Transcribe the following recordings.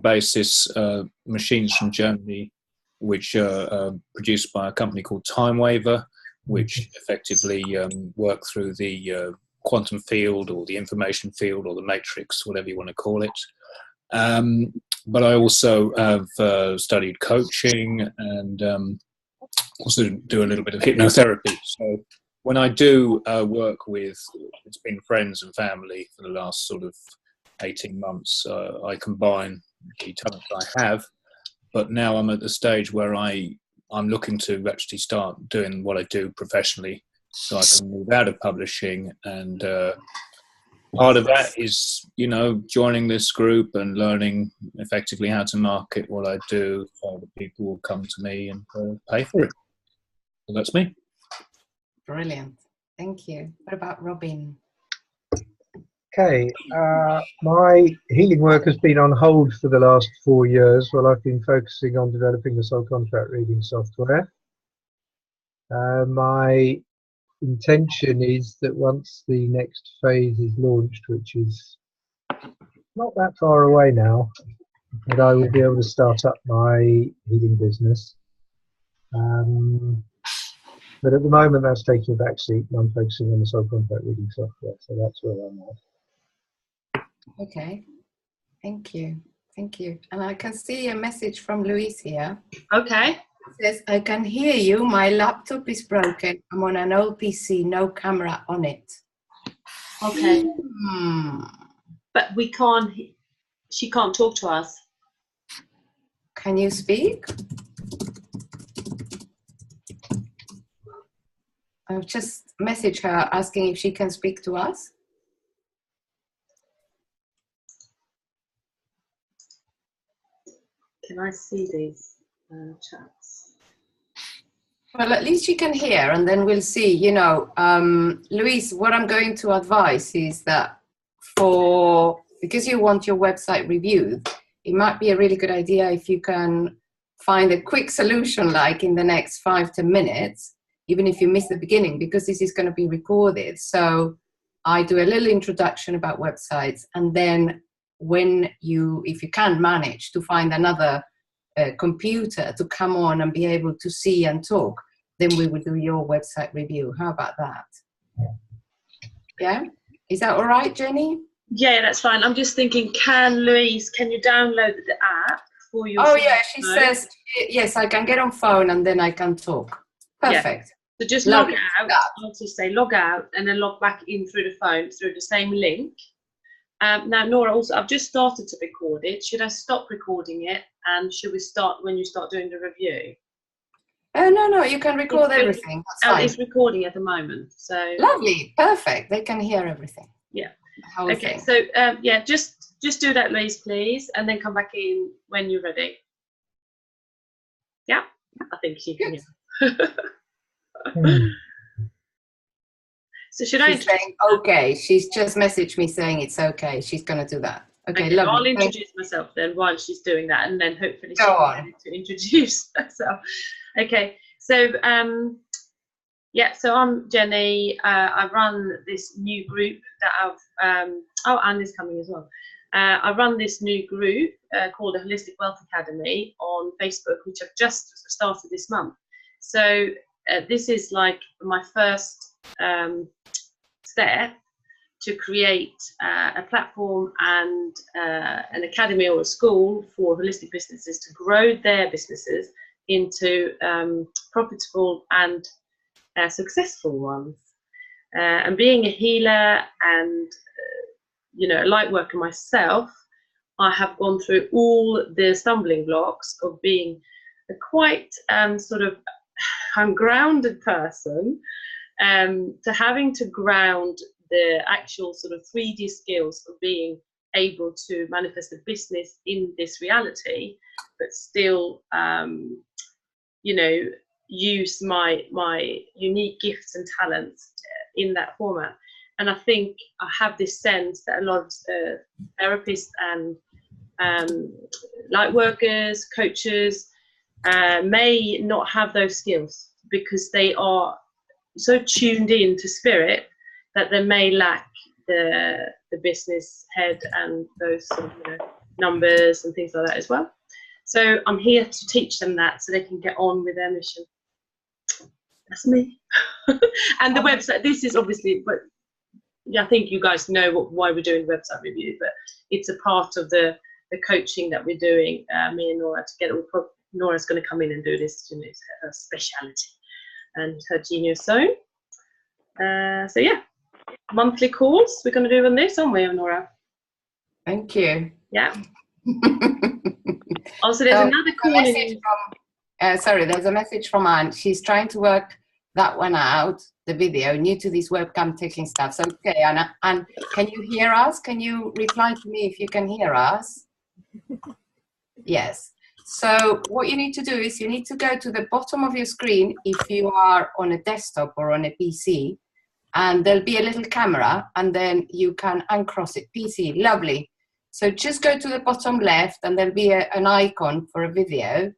basis machines from Germany, which are produced by a company called Time Waver, which effectively work through the quantum field or the information field or the matrix, whatever you want to call it. But I also have studied coaching and also do a little bit of hypnotherapy. So when I do work with, it's been friends and family for the last sort of 18 months, I combine the talent I have, but now I'm at the stage where I'm looking to actually start doing what I do professionally, so I can move out of publishing. And part of that is, you know, joining this group and learning effectively how to market what I do, so that people will come to me and pay for it. So that's me. Brilliant. Thank you. What about Robin? Okay, my healing work has been on hold for the last 4 years while I've been focusing on developing the soul contract reading software. My intention is that once the next phase is launched, which is not that far away now, that I will be able to start up my healing business. But at the moment that's taking a back seat and I'm focusing on the soul contract reading software, so that's where I'm at. Okay, thank you. Thank you. And I can see a message from Louise here. Okay. It says, I can hear you. My laptop is broken. I'm on an old PC, no camera on it. Okay. But she can't talk to us. Can you speak? I've just messaged her asking if she can speak to us. Can I see these chats? Well, at least you can hear, and then we'll see. You know, Louise, what I'm going to advise is that because you want your website reviewed, it might be a really good idea if you can find a quick solution, like in the next 5-10 minutes, even if you miss the beginning, because this is going to be recorded. So I do a little introduction about websites, and then if you can manage to find another computer to come on and be able to see and talk, then we will do your website review. How about that? Yeah? Is that all right, Jenny? Yeah, that's fine. I'm just thinking, Louise, can you download the app for your Oh, yeah, she says, yes, I can get on phone and then I can talk. Perfect. Yeah. So just log out. I'll just say log out and then log back in through the phone, through the same link. Now, Nora, also, I've just started to record it. Should I stop recording it? And should we start when you start doing the review? No, you can record everything. That's fine. It's recording at the moment. So lovely, perfect. They can hear everything. Yeah. Okay. So yeah, just do that, Louise, please, and then come back in when you're ready. Yeah, I think she can hear. So should She's saying okay. She's just messaged me saying it's okay. She's going to do that. Okay, lovely. I'll introduce myself then while she's doing that, and then hopefully she'll be ready to introduce herself. Okay, so yeah, so I'm Jenny. I run this new group that I've Anne's coming as well. I run this new group called the Holistic Wealth Academy on Facebook, which I've just started this month. So this is like my first step to create a platform and an academy or a school for holistic businesses to grow their businesses into profitable and successful ones. And being a healer and a light worker myself, I have gone through all the stumbling blocks of being a quite sort of ungrounded person, to having to ground the actual sort of 3D skills of being able to manifest a business in this reality, but still, use my unique gifts and talents in that format. And I think I have this sense that a lot of therapists and light workers, coaches, may not have those skills because they are so tuned in to spirit that they may lack the business head and those sort of, numbers and things like that as well. So I'm here to teach them that so they can get on with their mission. That's me. And the website, this is obviously, but I think you guys know why we're doing the website review, but it's a part of the coaching that we're doing, me and Nora together. Nora's going to come in and do this, you know, it's her speciality and her genius zone. So yeah, monthly calls we're going to do on this, aren't we, Nora? Thank you. Yeah. Also, there's another call. There's a message from Anne. She's trying to work that one out, the video, new to this webcam taking stuff. So, okay, Anna, and can you hear us? Can you reply to me if you can hear us? Yes. So what you need to do is you need to go to the bottom of your screen if you are on a desktop or on a PC, and there'll be a little camera, and then you can uncross it. PC, lovely. So just go to the bottom left, and there'll be an icon for a video.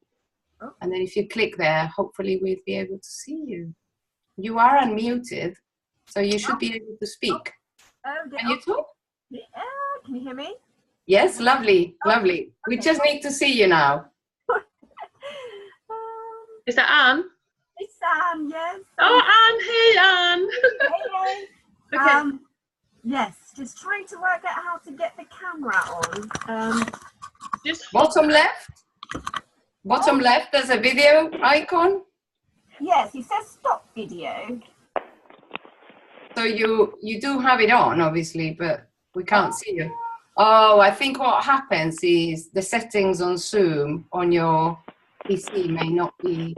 And then if you click there, hopefully we'll be able to see you. You are unmuted, so you should be able to speak. Can you talk? Yeah, can you hear me? Yes, lovely, lovely. We just need to see you now. Is that Anne? It's Anne, yes. Oh, Anne, hey, Anne. Hey. Okay. Yes, just trying to work out how to get the camera on. Just bottom left. Bottom left, there's a video icon. Yes, it says stop video. So you do have it on, obviously, but we can't see you. Oh, I think what happens is the settings on Zoom on your PC may not be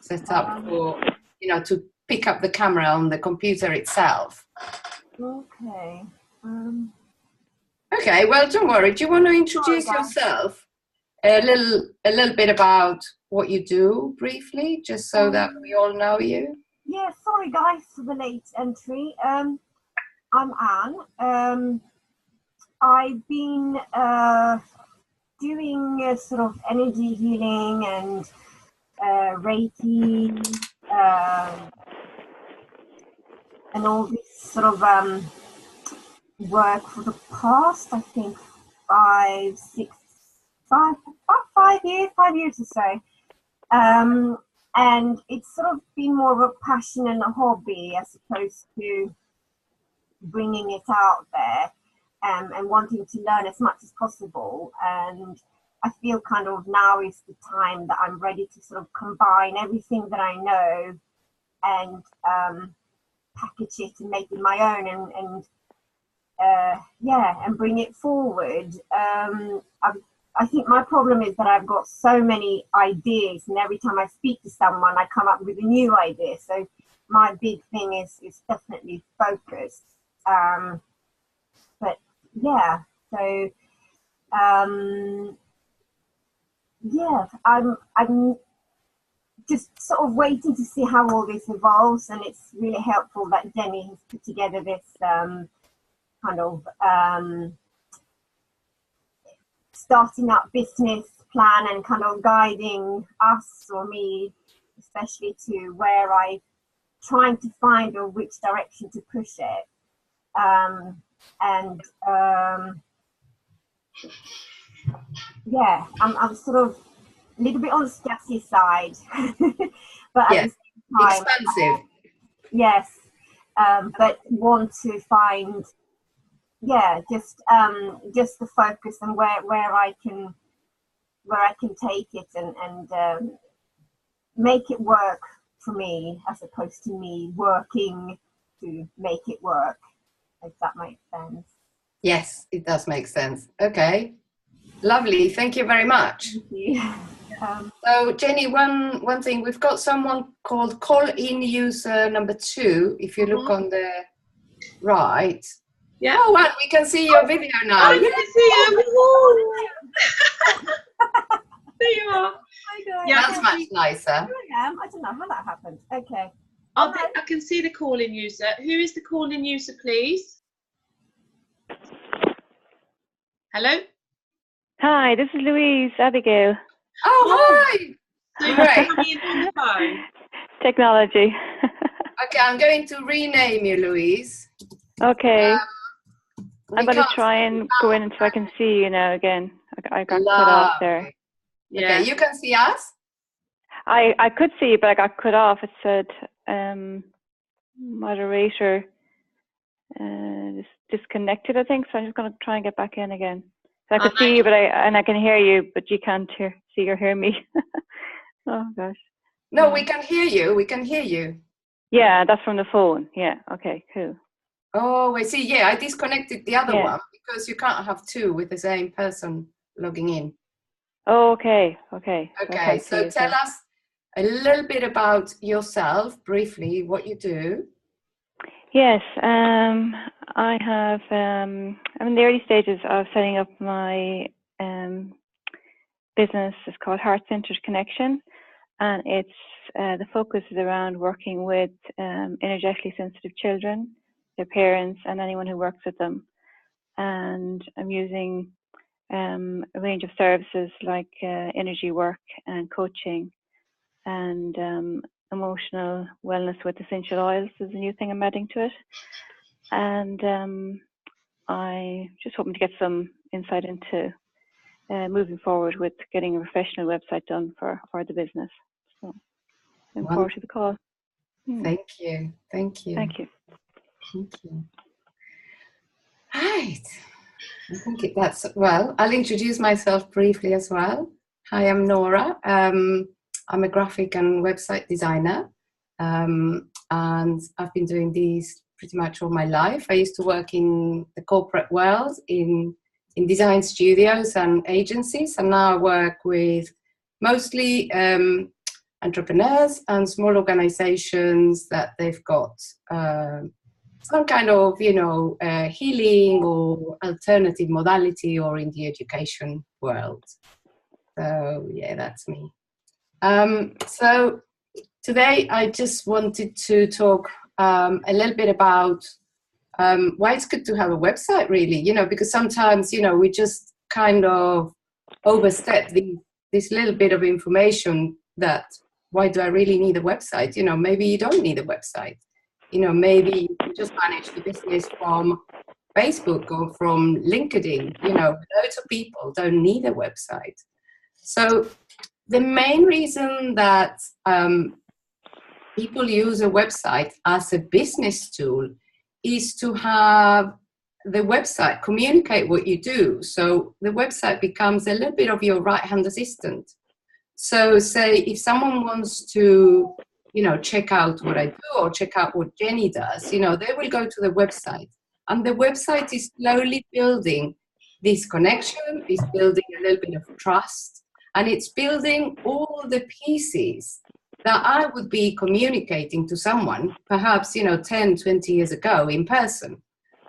set up for, you know, to pick up the camera on the computer itself. Okay. Okay, well, don't worry. Do you want to introduce yourself? A little bit about what you do briefly, just so that we all know you. Yeah, sorry guys for the late entry. I'm Anne. I've been doing sort of energy healing and Reiki and all this sort of work for the past, I think, 5 years or so. And it's sort of been more of a passion and a hobby as opposed to bringing it out there and wanting to learn as much as possible. And I feel kind of now is the time that I'm ready to sort of combine everything that I know and package it and make it my own and bring it forward. I think my problem is that I've got so many ideas, and every time I speak to someone, I come up with a new idea. So my big thing is definitely focus. But yeah, so I'm just sort of waiting to see how all this evolves, and it's really helpful that Jenny has put together this kind of starting up business plan and kind of guiding us or me, especially to where I'm trying to find or which direction to push it. Yeah, I'm sort of a little bit on the sketchy side, but at the same time, expensive. Yes, but want to find, just the focus and where I can take it and make it work for me, as opposed to me working to make it work. If that makes sense. Yes, it does make sense. Okay, lovely. Thank you very much. Thank you. So Jenny, one thing, we've got someone called call-in user number 2. If you look on the right. Yeah. Oh, well, we can see your video now. I can see you. There you are. Yeah, that's much nicer. I don't know how that happened. Okay. I can see the call-in user. Who is the call-in user, please? Hello? Hi, this is Louise Abigail. Oh, hi! So you're Great. coming in on the phone. Technology. Okay, I'm going to rename you, Louise. Okay. I'm going to try and go in so I can see you now again. I got cut off there. Yeah. Okay, you can see us? I could see you, but I got cut off. It said moderator disconnected, I think. So I'm just going to try and get back in again. So I could see you, but I can hear you, but you can't see or hear me. Oh gosh. No, we can hear you. We can hear you. Yeah, that's from the phone. Yeah. Okay. Cool. Oh, I see. Yeah, I disconnected the other one because you can't have two with the same person logging in. Oh, okay. Okay. Okay. So tell us a little bit about yourself, briefly, what you do. Yes. I have. I'm in the early stages of setting up my business. It's called Heart Centered Connection, and it's the focus is around working with energetically sensitive children, their parents, and anyone who works with them. And I'm using a range of services like energy work and coaching and emotional wellness with essential oils is a new thing I'm adding to it. And I just hoping to get some insight into moving forward with getting a professional website done for the business. So looking forward to the call. Thank you. Thank you. Thank you. Thank you. Right. I think that's, well, I'll introduce myself briefly as well. Hi, I'm Nora. I'm a graphic and website designer. And I've been doing these pretty much all my life. I used to work in the corporate world in design studios and agencies, and now I work with mostly entrepreneurs and small organizations that they've got some kind of, healing or alternative modality or in the education world. So yeah, that's me. So today I just wanted to talk a little bit about why it's good to have a website, really, because sometimes, we just kind of overstep this little bit of information that, why do I really need a website? Maybe you don't need a website. Maybe you just manage the business from Facebook or from LinkedIn. Loads of people don't need a website. So the main reason that people use a website as a business tool is to have the website communicate what you do. So the website becomes a little bit of your right-hand assistant. So say if someone wants to, check out what I do or check out what Jenny does, they will go to the website. And the website is slowly building this connection, is building a little bit of trust, and it's building all the pieces that I would be communicating to someone, perhaps, 10, 20 years ago in person.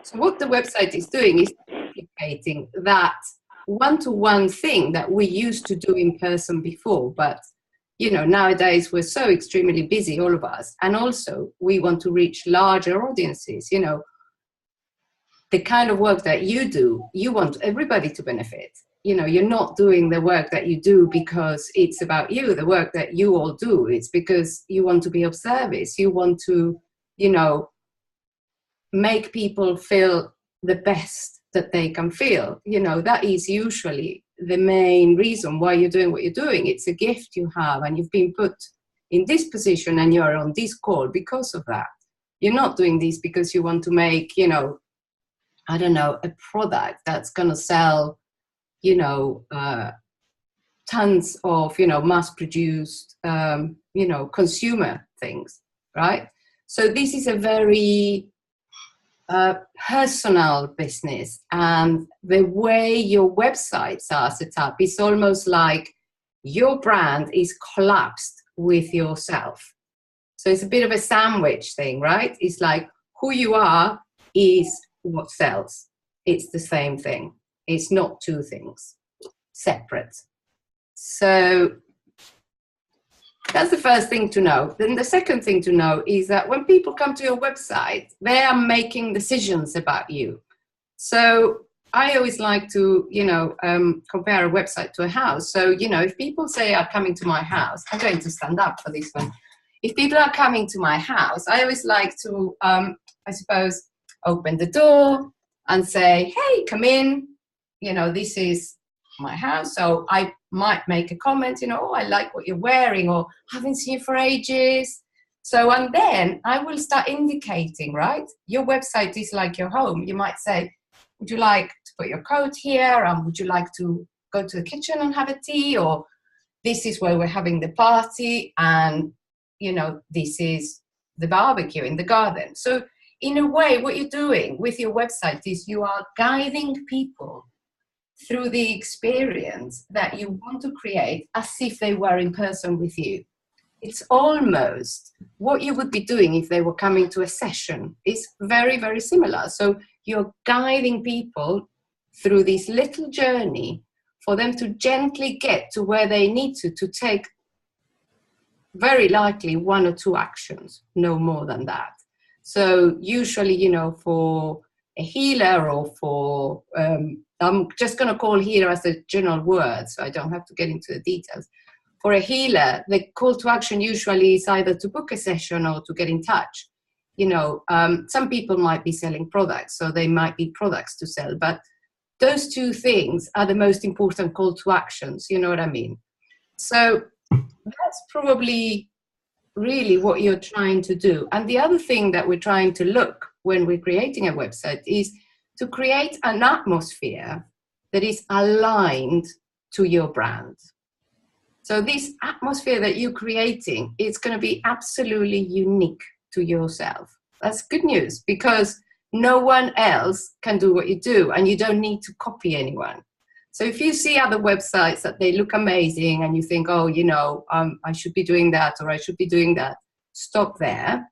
So what the website is doing is duplicating that one-to-one thing that we used to do in person before. But, nowadays we're so extremely busy, all of us. And also we want to reach larger audiences. The kind of work that you do, you want everybody to benefit. You're not doing the work that you do because it's about you. The work that you all do, it's because you want to be of service. You want to, make people feel the best that they can feel. That is usually the main reason why you're doing what you're doing. It's a gift you have, and you've been put in this position and you're on this call because of that. You're not doing this because you want to make, I don't know, a product that's going to sell, tons of, mass-produced, consumer things, right? So this is a very personal business, and the way your websites are set up is almost like your brand is collapsed with yourself. So it's a bit of a sandwich thing, right? It's like who you are is what sells. It's the same thing. It's not two things separate. So that's the first thing to know. Then the second thing to know is that when people come to your website, they are making decisions about you. So I always like to, compare a website to a house. So, if people say are coming to my house, I'm going to stand up for this one. If people are coming to my house, I always like to, I suppose, open the door, and say, hey, come in, you know, this is my house. So I might make a comment, you know, oh, I like what you're wearing, or haven't seen you for ages. So, and then I will start indicating, right? Your website is like your home. You might say, would you like to put your coat here? And would you like to go to the kitchen and have a tea? Or this is where we're having the party. And, you know, this is the barbecue in the garden. So in a way, what you're doing with your website is you are guiding people through the experience that you want to create as if they were in person with you. It's almost what you would be doing if they were coming to a session. It's very, very similar. So you're guiding people through this little journey for them to gently get to where they need to take very likely 1 or 2 actions, no more than that. So usually, you know, for a healer or for, I'm just going to call healer as a general word, so I don't have to get into the details. For a healer, the call to action usually is either to book a session or to get in touch. You know, some people might be selling products, so they might be products to sell, but those 2 things are the most important call to actions, you know what I mean? So that's probably really what you're trying to do. And the other thing that we're trying to look when we're creating a website is to create an atmosphere that is aligned to your brand. So this atmosphere that you're creating, it's going to be absolutely unique to yourself. That's good news, because no one else can do what you do, and you don't need to copy anyone. So if you see other websites that they look amazing and you think, oh, you know, I should be doing that, or I should be doing that, stop there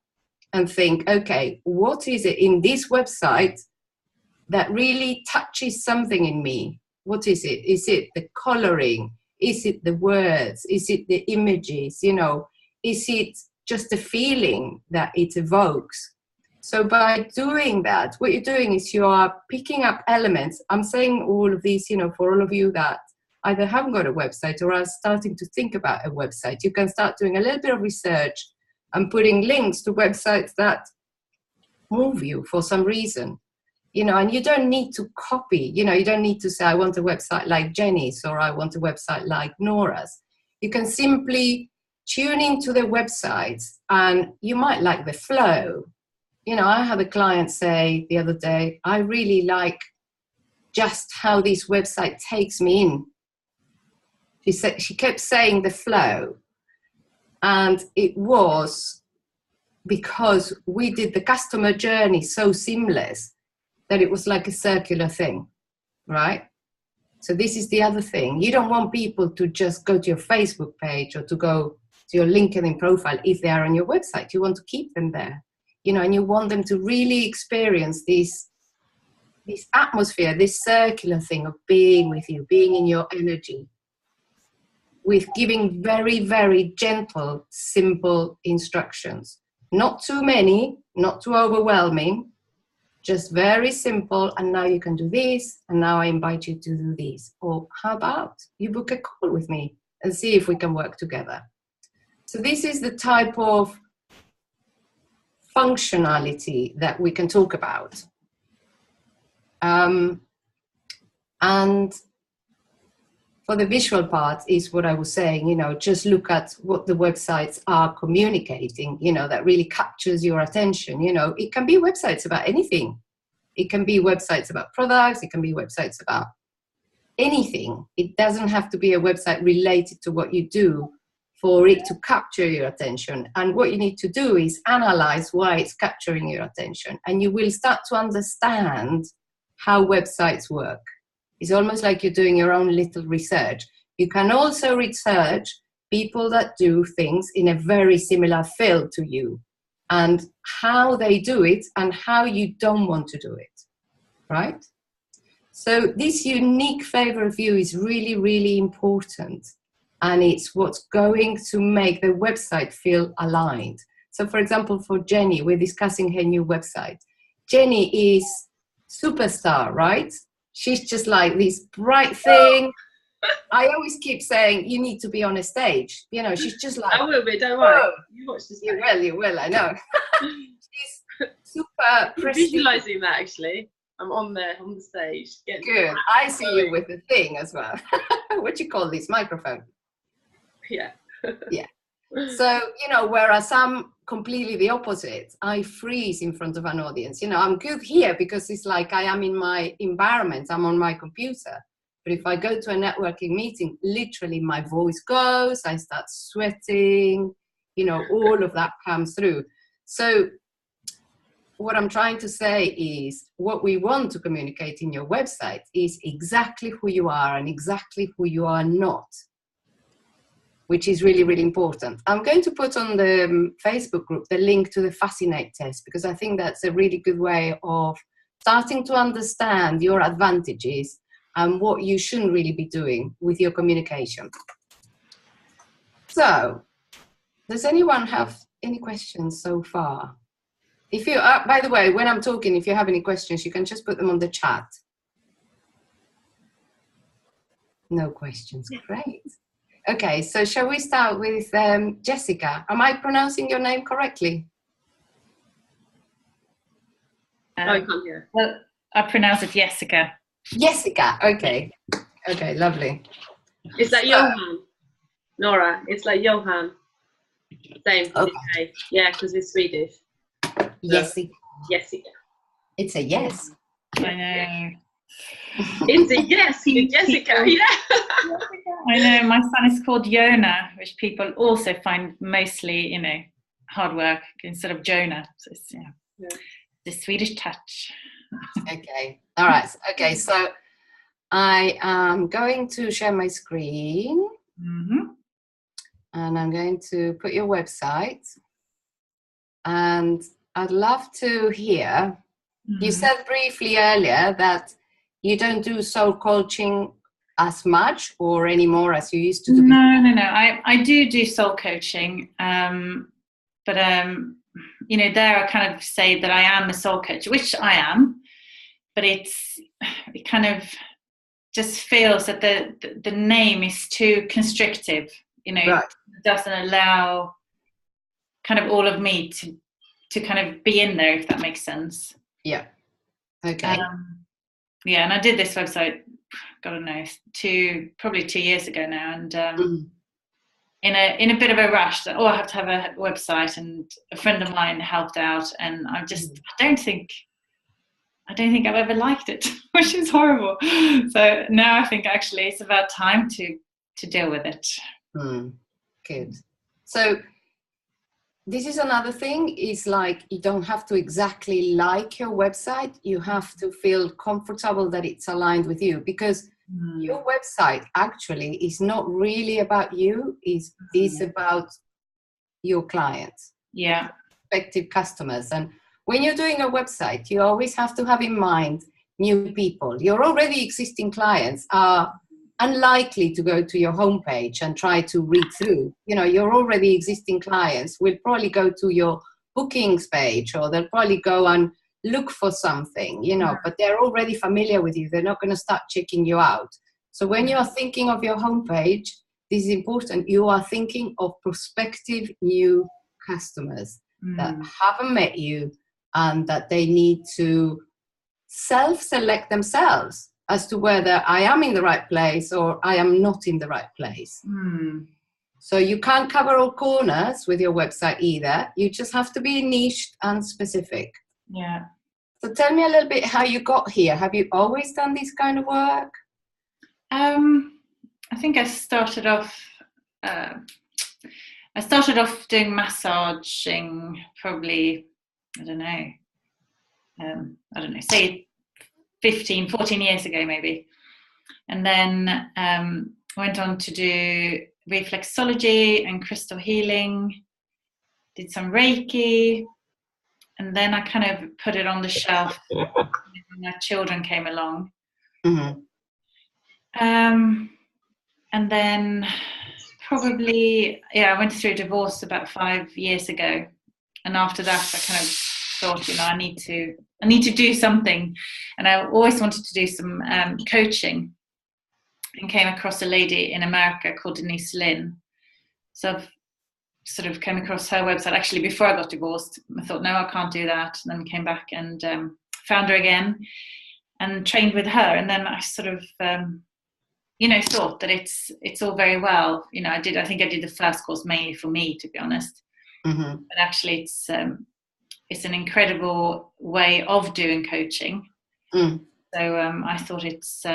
and think, okay, what is it in this website that really touches something in me? What is it? Is it the coloring? Is it the words? Is it the images? You know, is it just the feeling that it evokes? So by doing that, what you're doing is you are picking up elements. I'm saying all of these, you know, for all of you that either haven't got a website or are starting to think about a website, you can start doing a little bit of research and putting links to websites that move you for some reason. You know, and you don't need to copy, you know, you don't need to say, I want a website like Jenny's or I want a website like Nora's. You can simply tune into the websites and you might like the flow. You know, I had a client say the other day, I really like just how this website takes me in. She kept saying the flow. And it was because we did the customer journey so seamless that it was like a circular thing, right? So this is the other thing. You don't want people to just go to your Facebook page or to go to your LinkedIn profile if they are on your website. You want to keep them there. You know, and you want them to really experience this atmosphere, this circular thing of being with you, being in your energy, with giving very, very gentle, simple instructions. Not too many, not too overwhelming, just very simple. And now you can do this, and now I invite you to do this. Or how about you book a call with me and see if we can work together? So this is the type of functionality that we can talk about. And for the visual part is what I was saying, you know, just look at what the websites are communicating, you know, that really captures your attention. You know, it can be websites about anything. It can be websites about products. It can be websites about anything. It doesn't have to be a website related to what you do for it to capture your attention. And what you need to do is analyze why it's capturing your attention. And you will start to understand how websites work. It's almost like you're doing your own little research. You can also research people that do things in a very similar field to you and how they do it and how you don't want to do it, right? So this unique flavor of you is really, really important. And it's what's going to make the website feel aligned. So for example, for Jenny, we're discussing her new website. Jenny is superstar, right? She's just like this bright thing. I always keep saying, you need to be on a stage. You know, she's just like... I will be, don't worry. You watch this. You will, I know. She's super prestigious. Visualising that, actually. I'm on there on the stage. Good. I see you with the thing as well. What do you call this? Microphone. Yeah. Yeah. So, whereas I'm completely the opposite, I freeze in front of an audience. I'm good here because it's like I am in my environment, I'm on my computer. But if I go to a networking meeting, literally my voice goes, I start sweating, all of that comes through. So what I'm trying to say is what we want to communicate in your website is exactly who you are and exactly who you are not, which is really, really important. I'm going to put on the Facebook group the link to the Fascinate test, because I think that's a really good way of starting to understand your advantages and what you shouldn't really be doing with your communication. So, does anyone have any questions so far? If you, by the way, when I'm talking, if you have any questions, you can just put them on the chat. No questions, great. Okay, so shall we start with Jessica? Am I pronouncing your name correctly? I can't hear. Well, I pronounce it Jessica. Jessica, okay. Okay, lovely. It's like Johan, Nora. It's like Johan. Same. Okay. Yeah, because it's Swedish. Jessica. Jessica. It's a yes. I know. It's a yes, Jessica. Yeah. I know. My son is called Jonah, which people also find mostly, hard work instead of Jonah. So it's, the Swedish touch. Okay. All right. Okay. So I am going to share my screen. Mm-hmm. And I'm going to put your website. And I'd love to hear, you said briefly earlier that you don't do soul coaching as much or anymore as you used to do. No. I do soul coaching. But there I kind of say that I am a soul coach, which I am, but it kind of just feels that the name is too constrictive, Right. It doesn't allow kind of all of me to kind of be in there, if that makes sense. Yeah. Okay. And I did this website, I don't know, probably 2 years ago now, and in a bit of a rush that I have to have a website, and a friend of mine helped out, and I don't think I've ever liked it, which is horrible. So now I think actually it's about time to deal with it. Good. So this is another thing, is like you don't have to exactly like your website. You have to feel comfortable that it's aligned with you, because your website actually is not really about you. It's about your clients, prospective customers. And when you're doing a website, you always have to have in mind new people. Your already existing clients are unlikely to go to your homepage and try to read through. Your already existing clients will probably go to your bookings page, or they'll probably go and look for something, but they're already familiar with you. They're not going to start checking you out. So when you're thinking of your homepage, this is important. You are thinking of prospective new customers that haven't met you, and that they need to self-select themselves as to whether I am in the right place or I am not in the right place. So you can't cover all corners with your website either. You just have to be niched and specific. Yeah. So tell me a little bit how you got here. Have you always done this kind of work? I think I started off doing massaging probably, I don't know, say 14 years ago maybe. And then went on to do reflexology and crystal healing, did some Reiki, and then I kind of put it on the shelf when my children came along. And then probably, I went through a divorce about 5 years ago. And after that, I kind of thought, I need to do something. And I always wanted to do some coaching, and came across a lady in America called Denise Lynn. So I've sort of came across her website actually before I got divorced. I thought, no, I can't do that. And then came back and found her again. and trained with her, and then I sort of thought that it's all very well. I think I did the first course mainly for me, to be honest. Mm-hmm. But actually it's an incredible way of doing coaching. So I thought it's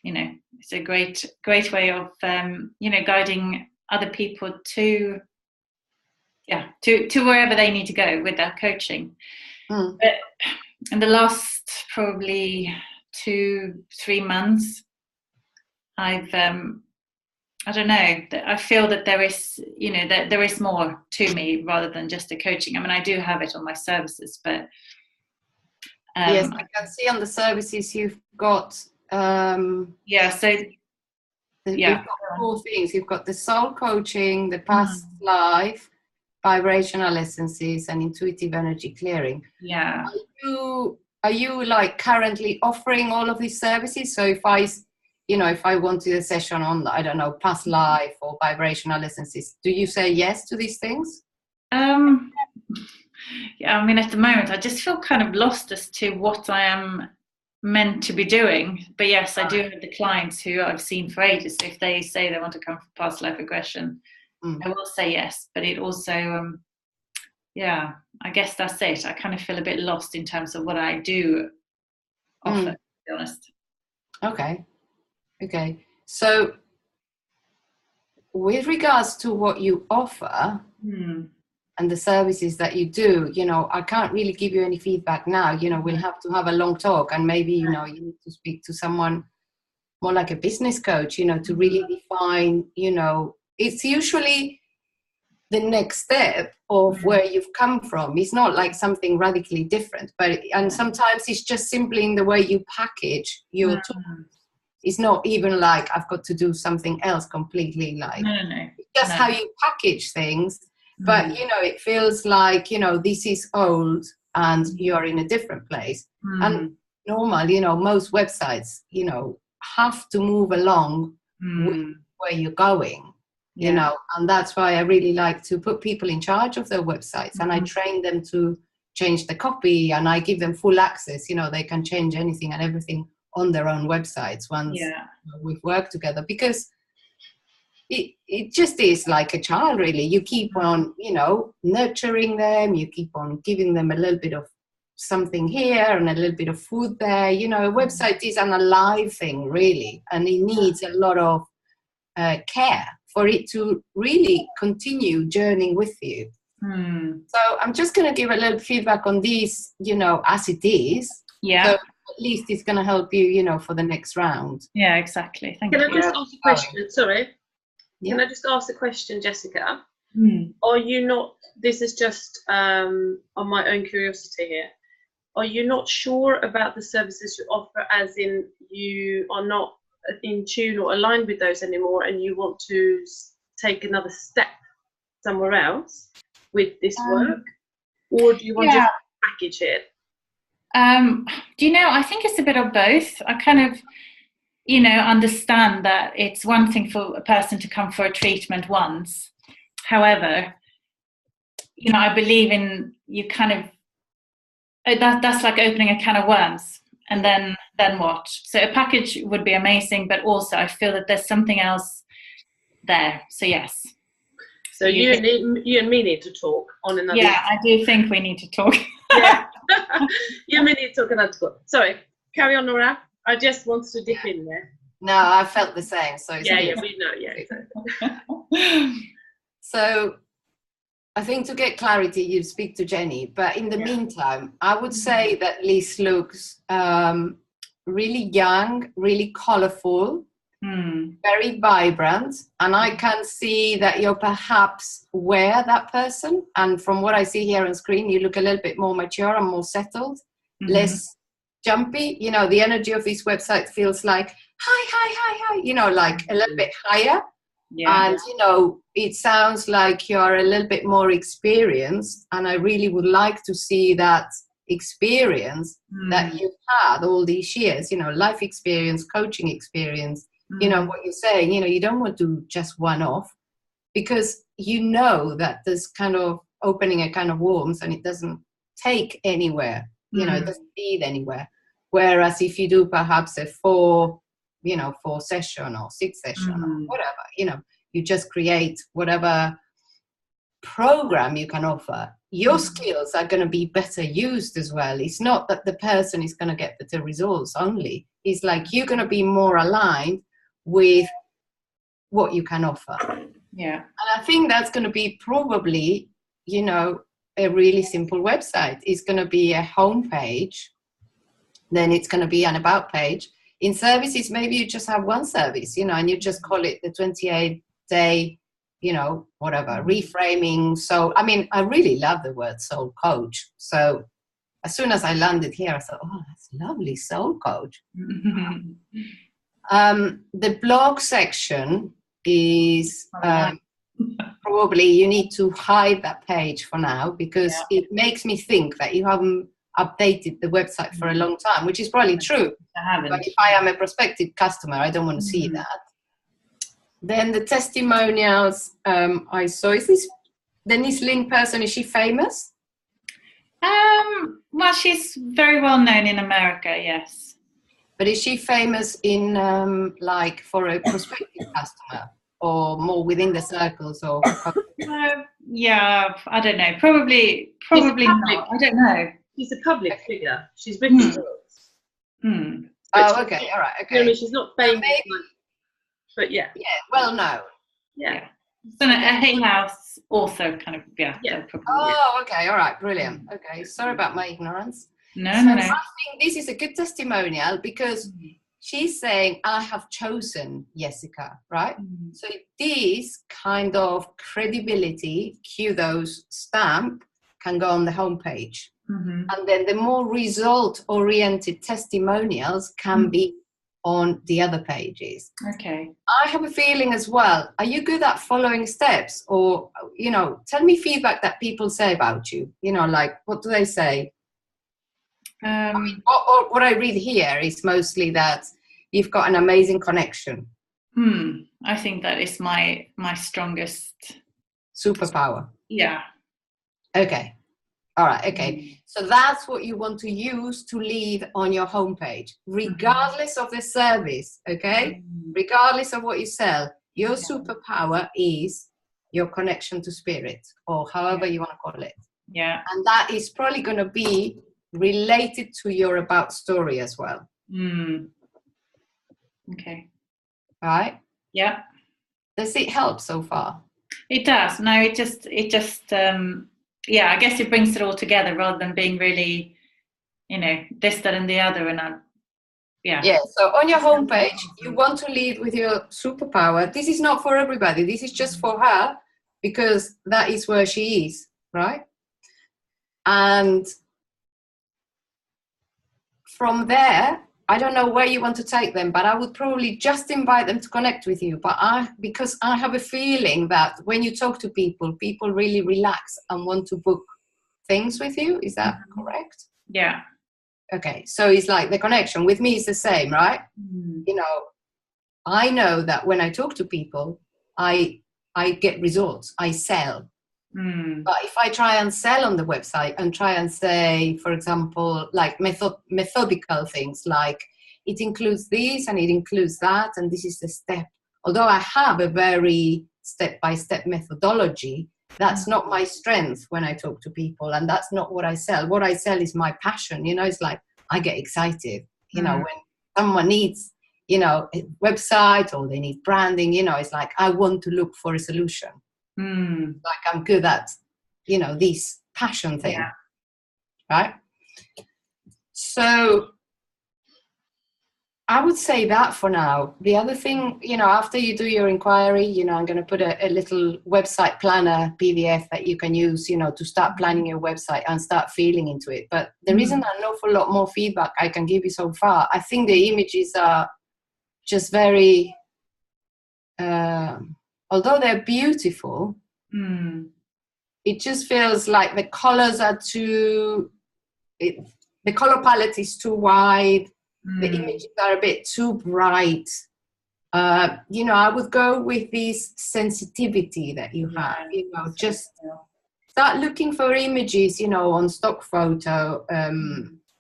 it's a great way of guiding other people to wherever they need to go with their coaching. But in the last probably 2-3 months, I've I don't know, I feel that there is that there is more to me rather than just a coaching. I mean, I do have it on my services, but yes, I can see on the services you've got you've got 4 things. You've got the soul coaching, the past life, vibrational essences, and intuitive energy clearing. Yeah. Are you like currently offering all of these services? So if I wanted a session on, I don't know, past life or vibrational essences, do you say yes to these things? Yeah, I mean, at the moment, I just feel kind of lost as to what I am meant to be doing. But yes, I do have the clients who I've seen for ages. So if they say they want to come for past life regression, I will say yes. But it also, I guess that's it. I kind of feel a bit lost in terms of what I do offer, to be honest. Okay. So with regards to what you offer and the services that you do, I can't really give you any feedback now. We'll have to have a long talk, and maybe, you need to speak to someone more like a business coach, to really define, it's usually the next step of where you've come from. It's not like something radically different, and sometimes it's just simply in the way you package your tools. It's not even like I've got to do something else completely, like it's just how you package things. But it feels like this is old and you're in a different place. And normal, most websites have to move along with where you're going. And that's why I really like to put people in charge of their websites, and I train them to change the copy, and I give them full access. They can change anything and everything on their own websites once we've worked together, because it just is like a child, really. You keep on nurturing them, you keep on giving them a little bit of something here and a little bit of food there. A website is an alive thing, really, and it needs a lot of care for it to really continue journeying with you. So I'm just going to give a little feedback on these, as it is. So at least it's going to help you, for the next round. Yeah, exactly. Thank you. Can I just ask a question? Sorry. Yeah. Can I just ask a question, Jessica? Are you not, this is just on my own curiosity here, are you not sure about the services you offer, as in you are not in tune or aligned with those anymore, and you want to take another step somewhere else with this work? Or do you want to package it? I think it's a bit of both. I kind of understand that it's one thing for a person to come for a treatment once. However, I believe in you kind of that's like opening a can of worms, and then what? So a package would be amazing, but also I feel that there's something else there. So yes. So you and me need to talk on another. Yeah, I do think we need to talk. Yeah. You and me need to talk another talk. Sorry, carry on, Nora. I just want to dip in there. No, I felt the same. So we know. Yeah, exactly. So I think to get clarity, you speak to Jenny. But in the meantime, I would say that Liz looks really young, really colourful, very vibrant. And I can see that you're perhaps aware that person. And from what I see here on screen, you look a little bit more mature and more settled, less jumpy. The energy of this website feels like, hi, like a little bit higher. Yeah. And, it sounds like you're a little bit more experienced. And I really would like to see that experience that you've had all these years, life experience, coaching experience, what you're saying, you don't want to do just one off, because that there's kind of opening a kind of worms, and it doesn't take anywhere, it doesn't lead anywhere. Whereas if you do perhaps a 4 session or 6 session or whatever, you just create whatever program you can offer. Your skills are going to be better used as well. It's not that the person is going to get better results only. It's like you're going to be more aligned with what you can offer. Yeah. And I think that's going to be probably, a really simple website. It's going to be a home page. Then it's going to be an about page. In services, maybe you just have one service, and you just call it the 28-day, whatever, reframing. So, I really love the word soul coach. So as soon as I landed here, I thought, oh, that's lovely, soul coach. The blog section is probably you need to hide that page for now, because it makes me think that you haven't updated the website for a long time, which is probably true. I haven't. But if I am a prospective customer, I don't want to see that. Then the testimonials I saw. Is this Denise Lynn person? Is she famous? Well, she's very well known in America, yes. But is she famous in for a prospective customer, or more within the circles? Or yeah, I don't know. Probably not. I don't know. She's a public figure. She's written books. Oh, okay, all right, okay. She's not famous, but yeah. Yeah, well known. Yeah. So a Hay House also kind of, yeah. Oh, okay, all right, brilliant. Okay, sorry about my ignorance. No. I think this is a good testimonial, because she's saying, I have chosen Jessica, right? So this kind of credibility, kudos, stamp, can go on the homepage. And then the more result-oriented testimonials can be on the other pages. Okay. I have a feeling as well, are you good at following steps? Or, tell me feedback that people say about you. What do they say? What I read here is mostly that you've got an amazing connection. I think that is my strongest superpower. Yeah. Okay. All right. Okay. So that's what you want to use to lead on your homepage, regardless of the service. Okay. Regardless of what you sell, your superpower is your connection to spirit, or however you want to call it. Yeah. And that is probably going to be related to your about story as well. Okay. All right. Yeah. Does it help so far? It does. No, it just I guess it brings it all together rather than being really, this, that, and the other. And Yeah. So on your homepage, you want to lead with your superpower. This is not for everybody. This is just for her, because that is where she is, right? And from there, I don't know where you want to take them, but I would probably just invite them to connect with you. But because I have a feeling that when you talk to people, people really relax and want to book things with you. Is that correct? Yeah. Okay. So it's like the connection with me is the same, right? I know that when I talk to people, I get results. I sell. But if I try and sell on the website and try and say, for example, like methodical things, like it includes this and it includes that, and this is the step. Although I have a very step-by-step methodology, that's not my strength when I talk to people, and that's not what I sell. What I sell is my passion. It's like I get excited, when someone needs, a website or they need branding, it's like I want to look for a solution. Like I'm good at, this passion thing, right? So I would say that for now. The other thing, after you do your inquiry, I'm going to put a little website planner PDF that you can use, to start planning your website and start feeling into it. But there isn't an awful lot more feedback I can give you so far. I think the images are just very, although they're beautiful, it just feels like the colors are the color palette is too wide. The images are a bit too bright. I would go with this sensitivity that you have. Just start looking for images, on stock photo,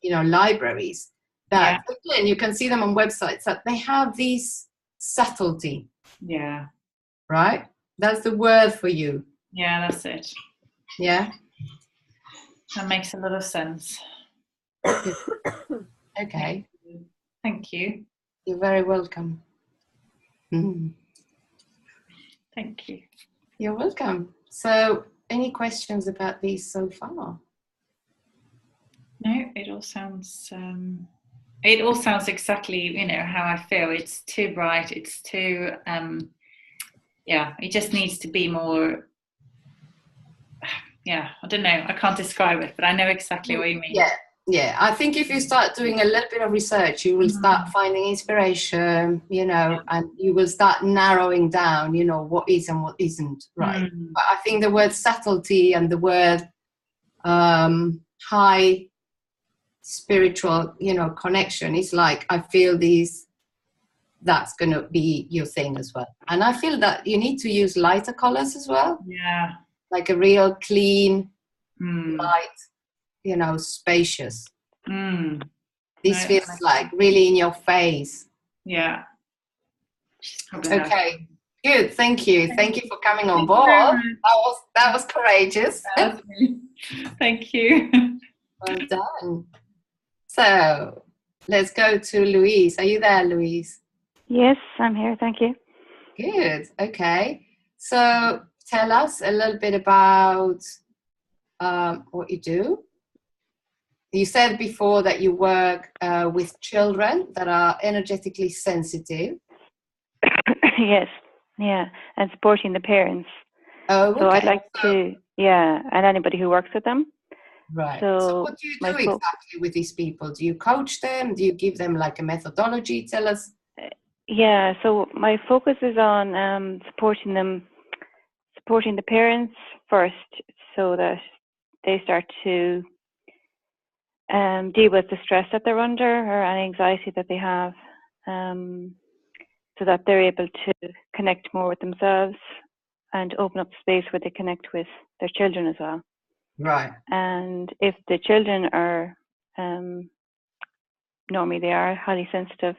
libraries, that again, you can see them on websites that they have this subtlety. Yeah. Right? That's the word for you. Yeah, that's it. Yeah. That makes a lot of sense. Okay. Thank you. You're very welcome. Mm. Thank you. You're welcome. So, any questions about these so far? No, it all sounds exactly, how I feel. It's too bright. It's too, it just needs to be more. I don't know. I can't describe it, but I know exactly what you mean. Yeah. I think if you start doing a little bit of research, you will start finding inspiration, and you will start narrowing down, what is and what isn't, right? But I think the word subtlety and the word high spiritual, connection is like, I feel that's going to be your thing as well. And I feel that you need to use lighter colors as well. Yeah. Like a real clean, light, spacious. This feels like really in your face. Yeah. Okay, good. Thank you. Thank you for coming on board. That was courageous. Thank you. Well done. So let's go to Louise. Are you there, Louise? Yes, I'm here. Thank you. Good. Okay. So tell us a little bit about what you do. You said before that you work with children that are energetically sensitive. Yes, yeah, and supporting the parents. Oh, okay. So I'd like to, and anybody who works with them. Right. So what do you do exactly with these people? Do you coach them? Do you give them like a methodology? Tell us. Yeah, so my focus is on supporting the parents first, so that they start to deal with the stress that they're under or any anxiety that they have, so that they're able to connect more with themselves and open up space where they connect with their children as well. Right. And if the children are, normally they are highly sensitive,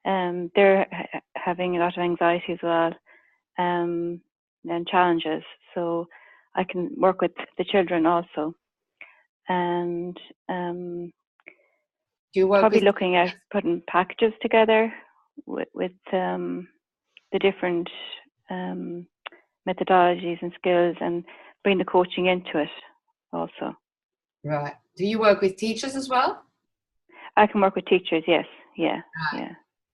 they're having a lot of anxiety as well, and challenges. So I can work with the children also. And do you work probably looking at putting packages together with the different methodologies and skills, and bring the coaching into it also. Right. Do you work with teachers as well? I can work with teachers, yes. Yeah.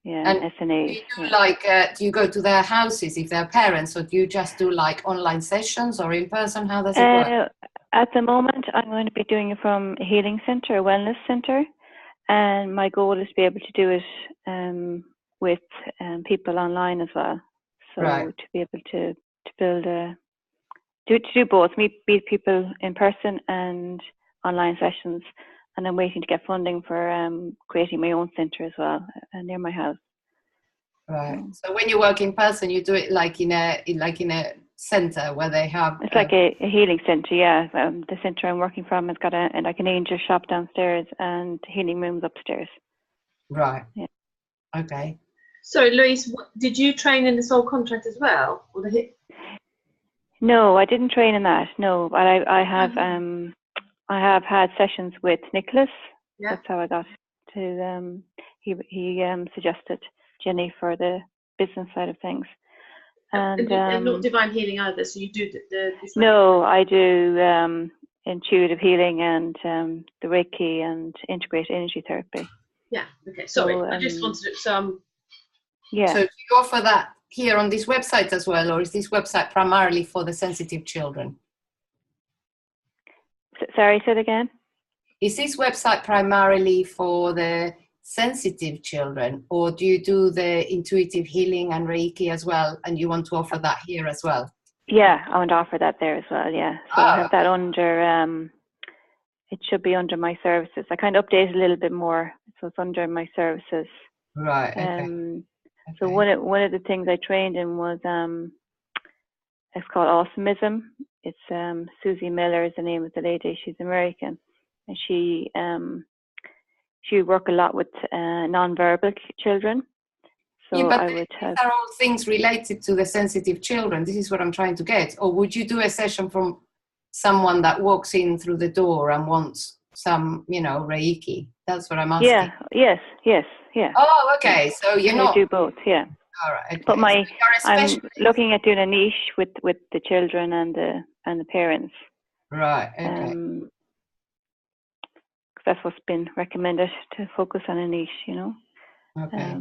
And SNAs. Do you go to their houses if they're parents, or do you just do like online sessions or in person? How does it work? At the moment, I'm going to be doing it from a healing center, a wellness center, and my goal is to be able to do it with people online as well. So to be able to build to do both, meet people in person and online sessions. And I'm waiting to get funding for creating my own center as well near my house. Right. So when you work in person, you do it like in a center where they have. It's like a healing center, yeah. The center I'm working from has got an angel shop downstairs and healing rooms upstairs. Right. Yeah. Okay. So, Louise, did you train in the soul contract as well, or No, I didn't train in that. No, but I have had sessions with Nicholas. Yeah. That's how I got to. He suggested Jenny for the business side of things. And not divine healing either. So you do No, I do intuitive healing and the Reiki and integrated energy therapy. Yeah. Okay. Sorry, I just wanted to. Yeah. So do you offer that here on this website as well, or is this website primarily for the sensitive children? Sorry, say it again. Is this website primarily for the sensitive children, or do you do the intuitive healing and Reiki as well, and you want to offer that here as well? Yeah, I want to offer that there as well, yeah. So I have that under, it should be under my services. I kind of update it a little bit more, so it's under my services. Right, okay. So one of the things I trained in was, it's called Awesomeism. It's Susie Miller is the name of the lady. She's American, and she would work a lot with non-verbal children. So yeah, but I would these have. are all things related to the sensitive children. This is what I'm trying to get. Or would you do a session from someone that walks in through the door and wants some, Reiki? That's what I'm asking. Yeah. Yes. Yeah. Oh, okay. So you're I not. do both. Yeah. All right. Okay. But So you're a I'm specialist. looking at doing a niche with the children and the parents. Right. Okay. 'Cause that's what's been recommended, to focus on a niche. Okay.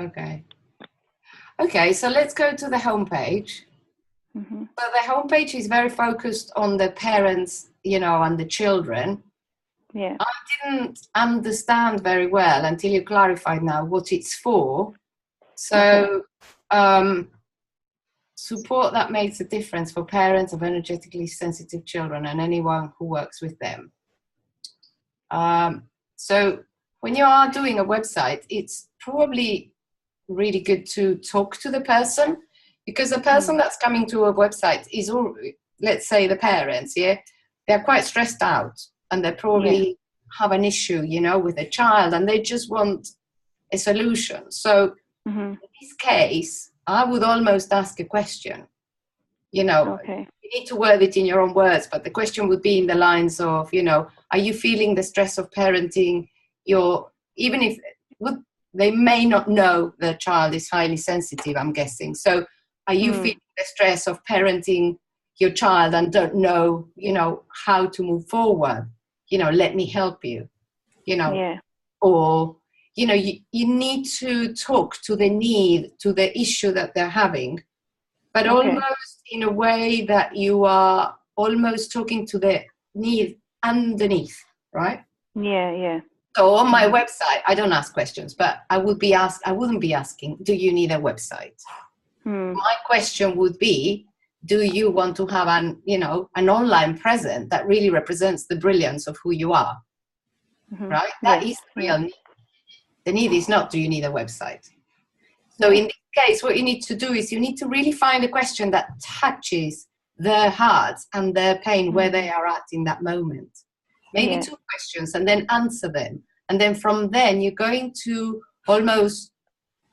Okay. Okay. So let's go to the homepage. Mm-hmm. So the homepage is very focused on the parents, and the children. Yeah. I didn't understand very well until you clarified now what it's for. So, support that makes a difference for parents of energetically sensitive children and anyone who works with them. So when you are doing a website, it's probably really good to talk to the person, because the person that's coming to a website is all, let's say the parents, they're quite stressed out, and they probably have an issue, with a child, and they just want a solution. So in this case, I would almost ask a question. Okay. You need to word it in your own words, but the question would be in the lines of, are you feeling the stress of parenting even if they may not know the child is highly sensitive, I'm guessing. So are you feeling the stress of parenting your child and don't know, how to move forward? Let me help you, or, you need to talk to the need, to the issue that they're having, but almost in a way that you are almost talking to the need underneath, right? Yeah. So on my website, I don't ask questions, but I wouldn't be asking, do you need a website? My question would be, do you want to have an online presence that really represents the brilliance of who you are? Right? That is the real need. The need is not, do you need a website? So in this case, what you need to do is you need to really find a question that touches their hearts and their pain where they are at in that moment. Maybe 2 questions, and then answer them. And then from then, you're going to almost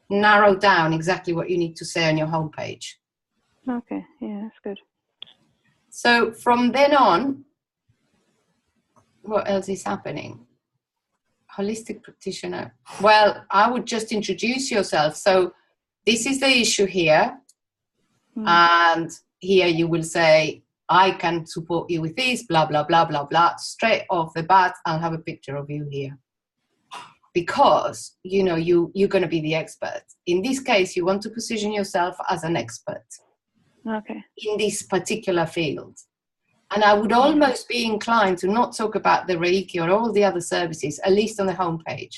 narrow down exactly what you need to say on your homepage. Okay, yeah, that's good. So from then on, what else is happening? Holistic practitioner. Well, I would just introduce yourself. So this is the issue here. And here you will say, I can support you with this, blah, blah, blah, blah, blah. Straight off the bat, I'll have a picture of you here. Because, you're going to be the expert. In this case, you want to position yourself as an expert. Okay. In this particular field. And I would almost be inclined to not talk about the Reiki or all the other services, at least on the homepage.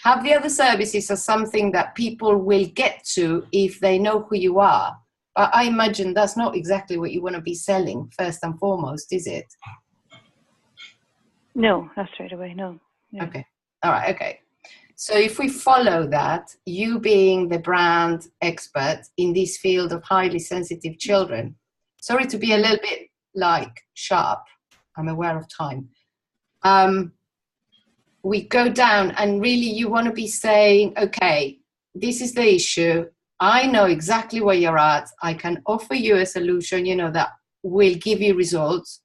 Have the other services as something that people will get to if they know who you are. But I imagine that's not exactly what you want to be selling first and foremost, is it? No, not straight away, no. Yeah. Okay. All right, okay. So if we follow that, you being the brand expert in this field of highly sensitive children, sorry to be a little bit sharp, I'm aware of time. We go down and really you want to be saying, okay, this is the issue. I know exactly where you're at. I can offer you a solution, that will give you results.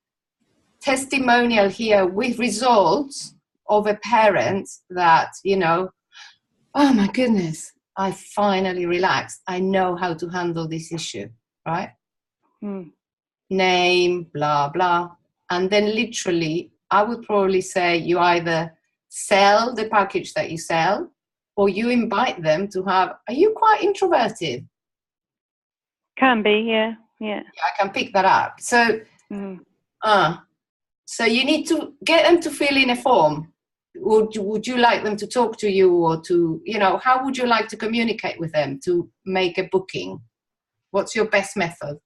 Testimonial here with results of a parent that, oh my goodness, I finally relaxed. I know how to handle this issue, right? Name, blah, blah. And then literally, I would probably say you either sell the package that you sell, or you invite them to have, are you quite introverted? Can be, yeah. I can pick that up. So, so you need to get them to fill in a form. Would you like them to talk to you, or to, how would you like to communicate with them to make a booking? What's your best method?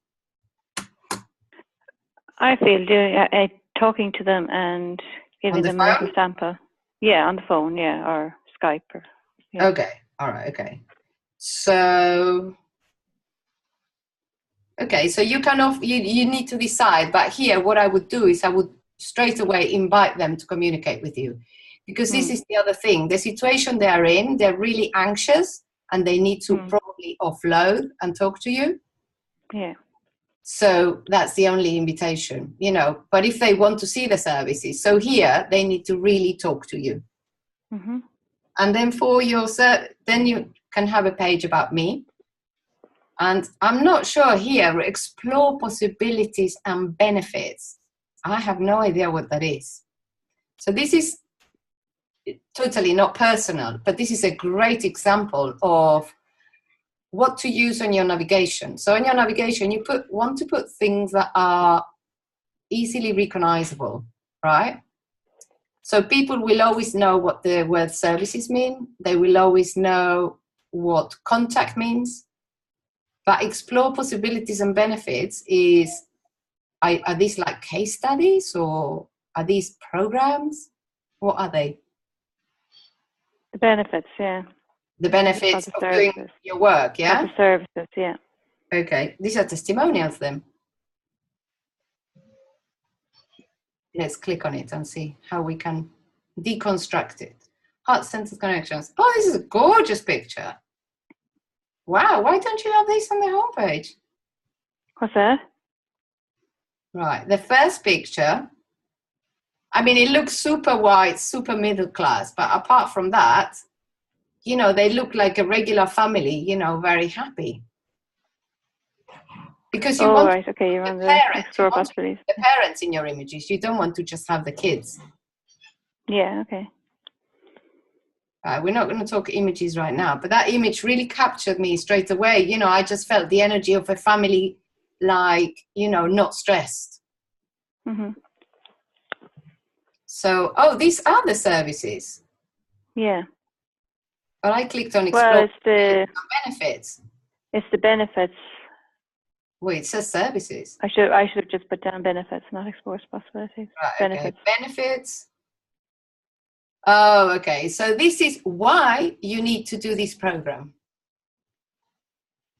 I feel talking to them and giving them a little sample. Yeah, on the phone, or Skype. Okay, all right, okay. So, so you you need to decide. But here, what I would do is I would straight away invite them to communicate with you. Because this is the other thing. The situation they're in, they're really anxious and they need to probably offload and talk to you. Yeah. So that's the only invitation, you know. But if they want to see the services, so here they need to really talk to you. Mm-hmm. And then for your then you can have a page about me. And I'm not sure here, explore possibilities and benefits. I have no idea what that is. So this is totally not personal, but this is a great example of what to use on your navigation. So on your navigation, you want to put things that are easily recognizable, right? So people will always know what the word services mean. They will always know what contact means. But explore possibilities and benefits are these like case studies or are these programs? What are they? The benefits, yeah. The benefits of doing your work, yeah? The services, yeah. Okay, these are testimonials then. Let's click on it and see how we can deconstruct it. Heart-centered connections. Oh, this is a gorgeous picture. Wow, why don't you have this on the homepage? What's that? Right, the first picture, I mean, it looks super white, super middle class, but apart from that, you know, they look like a regular family, you know, very happy. Because you want right, okay, you're on the explore possibilities. The parents in your images, you don't want to just have the kids. Yeah, okay. We're not going to talk images right now, but that image really captured me straight away. You know, I just felt the energy of a family, like, you know, not stressed. Mm-hmm. So, oh, these are the services. Yeah. But I clicked on explore. Well, it's the benefits. It's the benefits. Wait, it says services. I should have just put down benefits, not explore possibilities. Right, benefits. Okay. Benefits. Oh, okay. So this is why you need to do this program.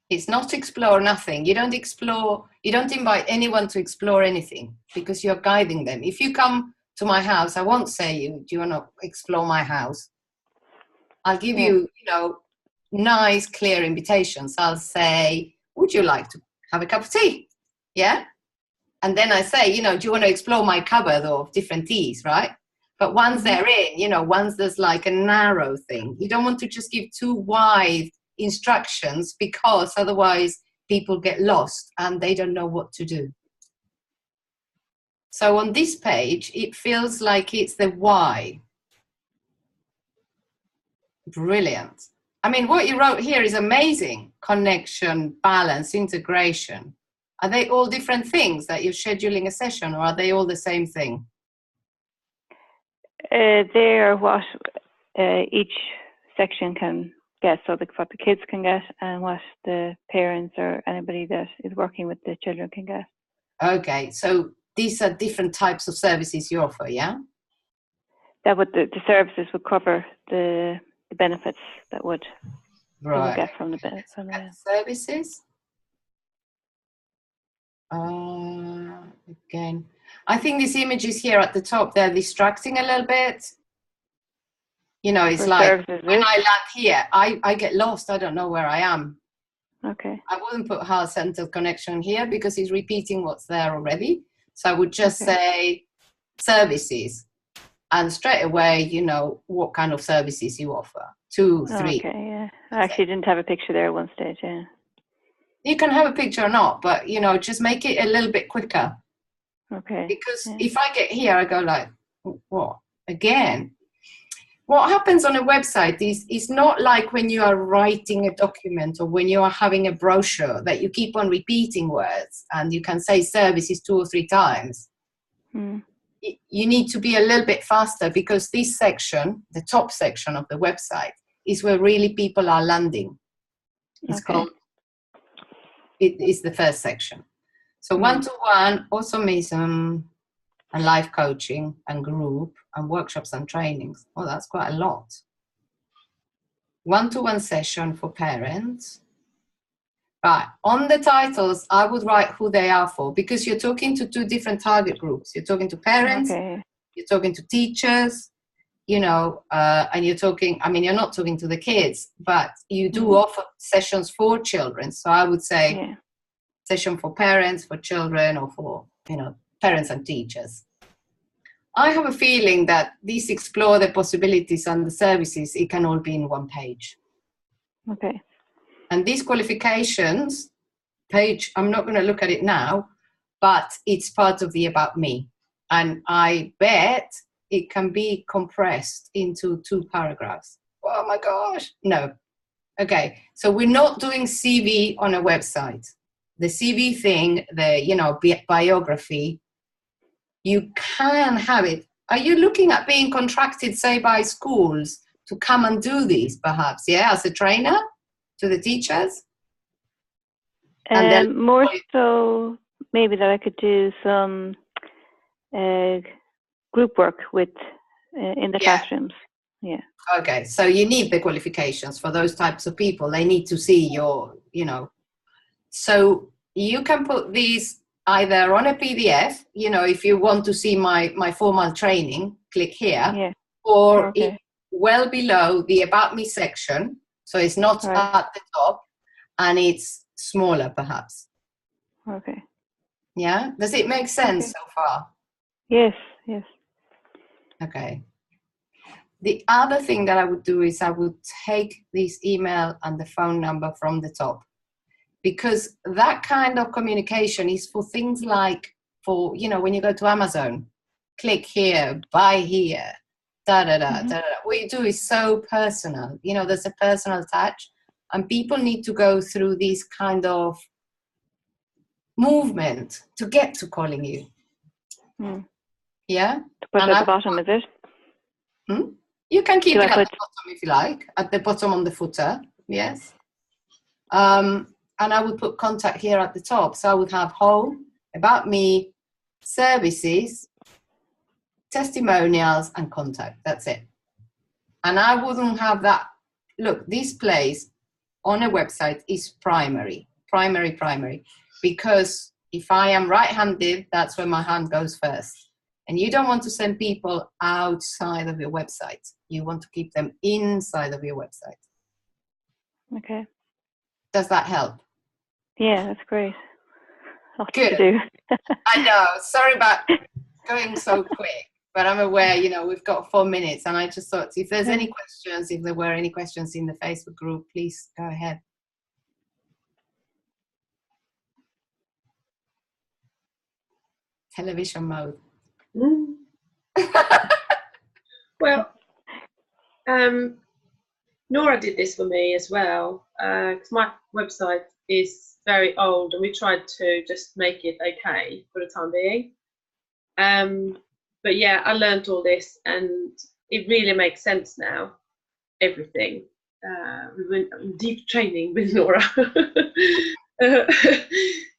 It's not to explore nothing. You don't invite anyone to explore anything because you're guiding them. If you come to my house, I won't say, do you want to explore my house? I'll give you, you know, nice, clear invitations. I'll say, would you like to have a cup of tea? Yeah? And then I say, you know, do you want to explore my cupboard of different teas, right? But once they're in, you know, once there's like a narrow thing, you don't want to just give too wide instructions because otherwise people get lost and they don't know what to do. So on this page, it feels like it's the why. Brilliant. I mean, what you wrote here is amazing. Connection, balance, integration. Are they all different things that you're scheduling a session, or are they all the same thing? They are what each section can get, so what the kids can get and what the parents or anybody that is working with the children can get. Okay, so these are different types of services you offer, yeah? That would the services would cover the benefits that would people get from the services. Again, I think these images here at the top, they're distracting a little bit. You know, it's like when I land here, I get lost. I don't know where I am. Okay. I wouldn't put heart-centered connection here because it's repeating what's there already. So I would just say services. And straight away, you know, what kind of services you offer. 2, 3. Okay, yeah. I actually didn't have a picture there at one stage, yeah. You can have a picture or not, but, you know, just make it a little bit quicker. Okay. Because if I get here, I go like, what? Again? What happens on a website is not like when you are writing a document or when you are having a brochure that you keep on repeating words and you can say services 2 or 3 times. You need to be a little bit faster because this section, the top section of the website, is where really people are landing. It's called, it is the first section. So one-to-one, automism, and life coaching, and group, and workshops and trainings. Oh, that's quite a lot. One-to-one session for parents. But on the titles, I would write who they are for, because you're talking to two different target groups. You're talking to parents, you're talking to teachers, you know, and you're talking, I mean, you're not talking to the kids, but you do offer sessions for children. So I would say session for parents, for children, or for, you know, parents and teachers. I have a feeling that these explore the possibilities and the services, it can all be in one page. Okay. And these qualifications page, I'm not going to look at it now, but it's part of the About Me. And I bet it can be compressed into 2 paragraphs. Oh my gosh. No. Okay. So we're not doing CV on a website. The CV thing, the, you know, biography, you can have it. Are you looking at being contracted, say, by schools to come and do these, perhaps, yeah, as a trainer to the teachers? And then more so maybe that I could do some group work with in the classrooms. Yeah. Okay, so you need the qualifications for those types of people. They need to see your, you know. So you can put these either on a PDF, you know, if you want to see my formal training, click here, or well below the About Me section. So it's not at the top, and it's smaller perhaps. Okay. Yeah, does it make sense so far? Yes, yes. Okay. The other thing that I would do is I would take this email and the phone number from the top, because that kind of communication is for things like, for, you know, when you go to Amazon, click here, buy here, da da da da da. What you do is so personal. You know, there's a personal touch, and people need to go through this kind of movement to get to calling you. Yeah. To put it at the bottom, is it? You can keep it at the bottom if you like, at the bottom on the footer. Yes. And I would put contact here at the top. So I would have home, About Me, services, testimonials, and contact. That's it. And I wouldn't have that. Look, this place on a website is primary, because if I am right-handed, that's where my hand goes first. And you don't want to send people outside of your website. You want to keep them inside of your website. Okay. Does that help? Yeah, that's great. Lots Good. to do. I know. Sorry about going so quick, but I'm aware, you know, we've got 4 minutes, and I just thought if there's any questions, if there were any questions in the Facebook group, please go ahead. Television mode. Well, Nora did this for me as well, because my website is very old, and we tried to just make it okay for the time being. But yeah, I learned all this, and it really makes sense now, everything. We went on deep training with Nora.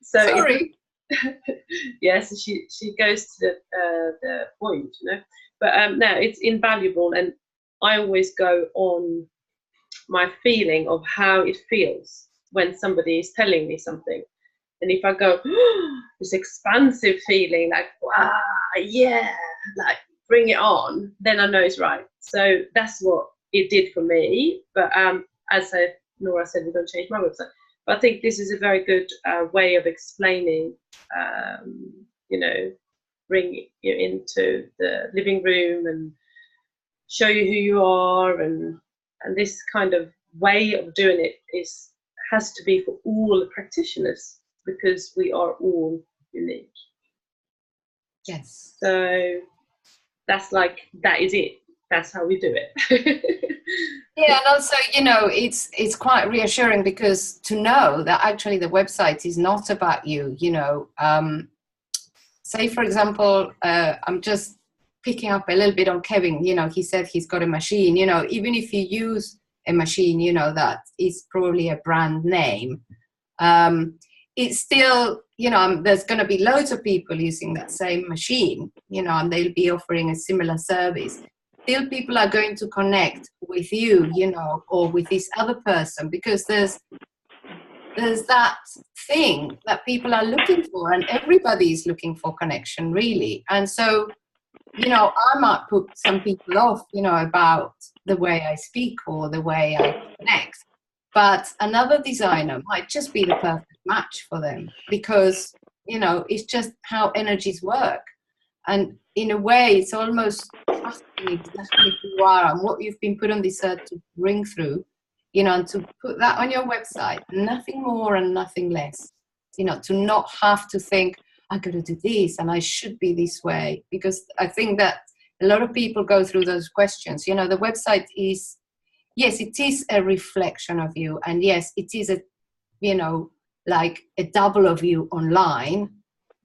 Sorry. Yes, she goes to the point, you know. But no, it's invaluable, and I always go on my feeling of how it feels when somebody is telling me something. And if I go, this expansive feeling, like, wow, yeah, like, bring it on, then I know it's right. So that's what it did for me. But as Nora said, we're going to change my website. But I think this is a very good way of explaining, you know, bring you into the living room and show you who you are. And this kind of way of doing it has to be for all the practitioners, because we are all unique. Yes. So that is it. That's how we do it. Yeah, and also, you know, it's quite reassuring, because to know that actually the website is not about you, you know. Say, for example, I'm just picking up a little bit on Kevin, you know, he said he's got a machine, you know, even if you use a machine, you know, that is probably a brand name. It's still, you know, there's going to be loads of people using that same machine, you know, and they'll be offering a similar service. Still, people are going to connect with you, you know, or with this other person, because there's there's that thing that people are looking for, and everybody is looking for connection, really. And so, you know, I might put some people off, you know, about the way I speak or the way I connect, but another designer might just be the perfect match for them, because, you know, it's just how energies work. And in a way, it's almost trusting exactly who you are and what you've been put on this earth to bring through, you know, and to put that on your website, nothing more and nothing less, you know, to not have to think, I got to do this and I should be this way. Because I think that a lot of people go through those questions. You know, the website is, yes, it is a reflection of you. And yes, it is a, you know, like a double of you online.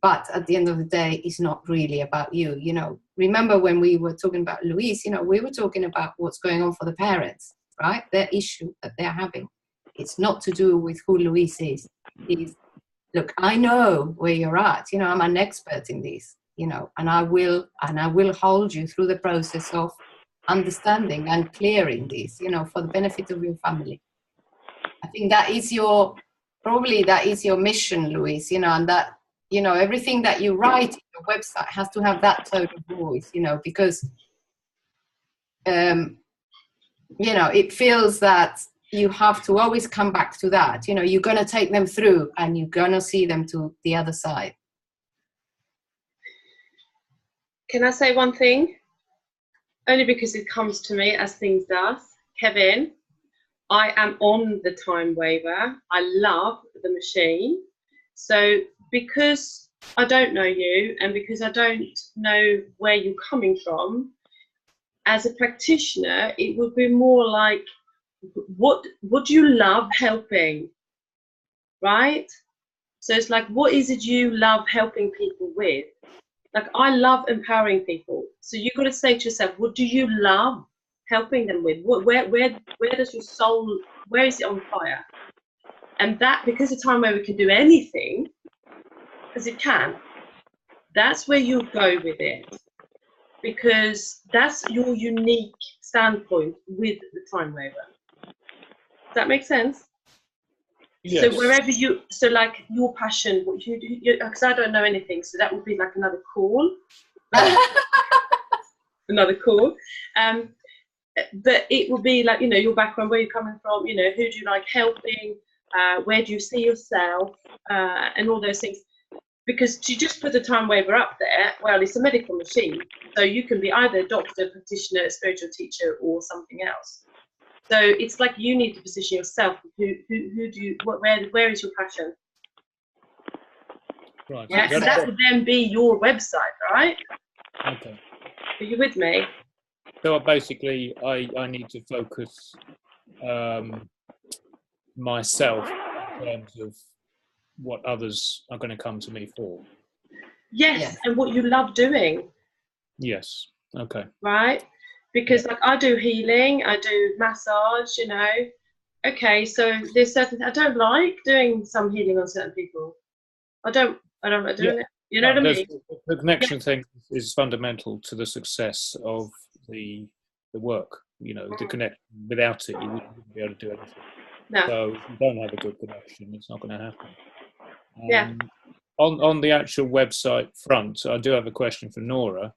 But at the end of the day, it's not really about you. You know, remember when we were talking about Louise, you know, we were talking about what's going on for the parents, right? Their issue that they're having. It's not to do with who Louise is. It's, look, I know where you're at. You know, I'm an expert in this, you know, and I will hold you through the process of understanding and clearing this, you know, for the benefit of your family. I think that is probably that is your mission, Louise, you know, and that, you know, everything that you write in your website has to have that tone of voice, you know, because, you know, it feels that you have to always come back to that. You know, you're going to take them through and you're going to see them to the other side. Can I say one thing? Only because it comes to me as things does. Kevin, I am on the time waiver. I love the machine. So because I don't know you and because I don't know where you're coming from, as a practitioner, it would be more like, what do you love helping, right? So it's like, what is it you love helping people with? Like, I love empowering people. So you've got to say to yourself, what do you love helping them with? Where does your soul, where is it on fire? And that, because the time where we can do anything, as it can, that's where you go with it. Because that's your unique standpoint with the time waiver. Does that make sense? Yes. So wherever you, so like your passion, what you do, because I don't know anything, so that would be like another call. Another call. But it will be like, you know, your background, where you're coming from, you know, who do you like helping, where do you see yourself, and all those things. Because to just put the time waiver up there, well, it's a medical machine. So you can be either a doctor, practitioner, spiritual teacher, or something else. So it's like you need to position yourself. Who do you, where is your passion? Right. Yeah, so that would then be your website, right? Okay. Are you with me? So basically, I need to focus myself in terms of what others are going to come to me for. Yes, and what you love doing. Yes. Okay. Right? Because like I do healing, I do massage, you know. Okay, so there's certain, I don't like doing some healing on certain people. I don't like doing it. You know what I mean? The connection thing is fundamental to the success of the work. You know, the connection. Without it, you wouldn't be able to do anything. No. So if you don't have a good connection, it's not going to happen. Yeah. On the actual website front, I do have a question for Nora,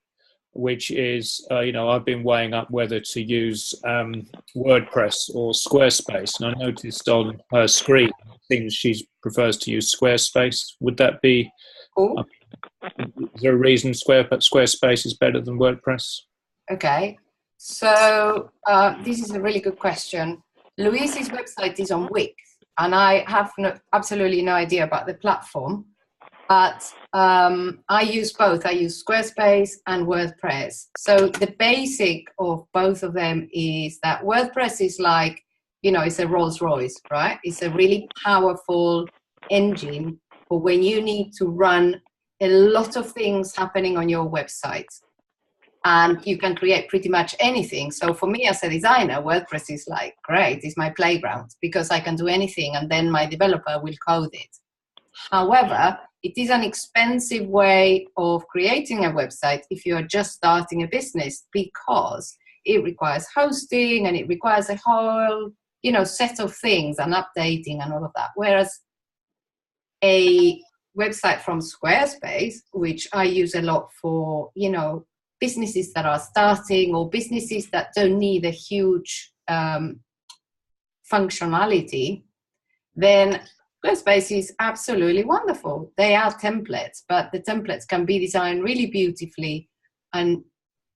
which is, you know, I've been weighing up whether to use WordPress or Squarespace, and I noticed on her screen, it seems she prefers to use Squarespace. Would that be? Is there a reason Squarespace is better than WordPress? Okay, so this is a really good question. Louise's website is on Wix, and I have absolutely no idea about the platform, but I use both. I use Squarespace and WordPress. So the basic of both of them is that WordPress is like, you know, it's a Rolls Royce, right? It's a really powerful engine for when you need to run a lot of things happening on your website. And you can create pretty much anything. So for me as a designer, WordPress is like, great, it's my playground because I can do anything and then my developer will code it. However, it is an expensive way of creating a website if you are just starting a business, because it requires hosting and it requires a whole, you know, set of things and updating and all of that. Whereas a website from Squarespace, which I use a lot for, you know, businesses that are starting or businesses that don't need a huge functionality, then Squarespace is absolutely wonderful. They are templates, but the templates can be designed really beautifully, and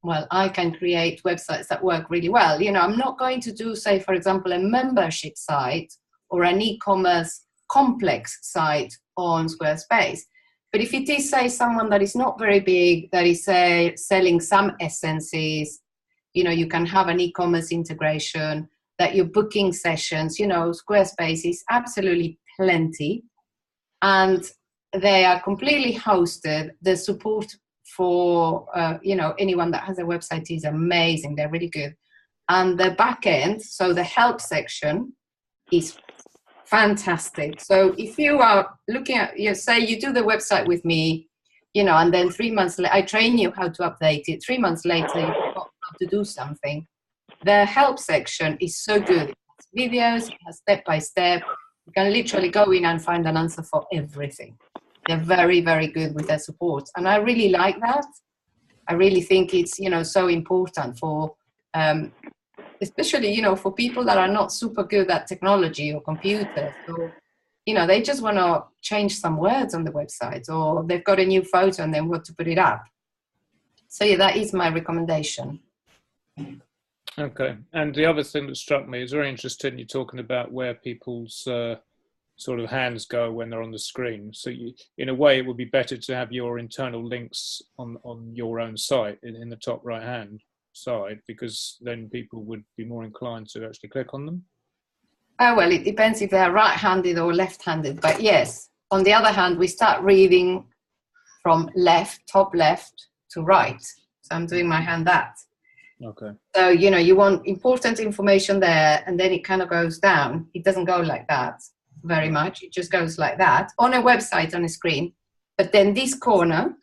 well, I can create websites that work really well. You know, I'm not going to do, say, for example, a membership site or an e-commerce complex site on Squarespace. But if it is, say, someone that is not very big, that is, say, selling some essences, you know, you can have an e-commerce integration, that you're booking sessions, you know, Squarespace is absolutely plenty. And they are completely hosted. The support for, you know, anyone that has a website is amazing. They're really good. And the back end, so the help section is fantastic. So if you are looking at, you say you do the website with me, you know, and then 3 months later, I train you how to update it. 3 months later, you forgot how to do something. The help section is so good. It has videos, it has step-by-step. You can literally go in and find an answer for everything. They're very, very good with their support. And I really like that. I really think it's, you know, so important for, especially, you know, for people that are not super good at technology or computers, or, you know, they just want to change some words on the website, or they've got a new photo and they want to put it up. So yeah, that is my recommendation. Okay. And the other thing that struck me is very interesting, you're talking about where people's sort of hands go when they're on the screen. So you, in a way, it would be better to have your internal links on your own site in the top right hand side, because then people would be more inclined to actually click on them. Oh, well, it depends if they're right-handed or left-handed. But yes, on the other hand, we start reading from left, top left to right. So I'm doing my hand that. Okay. So, you know, you want important information there, and then it kind of goes down. It doesn't go like that very much. It just goes like that on a website, on a screen. But then this corner,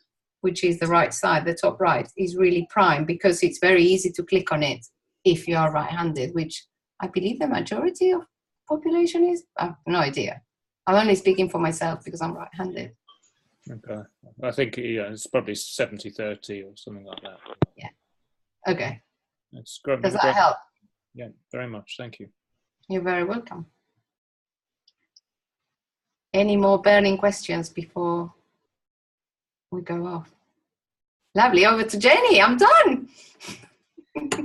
which is the right side, the top right, is really prime, because it's very easy to click on it if you are right-handed, which I believe the majority of population is. I have no idea. I'm only speaking for myself because I'm right-handed. Okay. I think, yeah, it's probably 70-30 or something like that. Yeah. Okay. That's great. Does that help? Yeah, very much. Thank you. You're very welcome. Any more burning questions before we go off? Lovely. Over to Jenny. I'm done.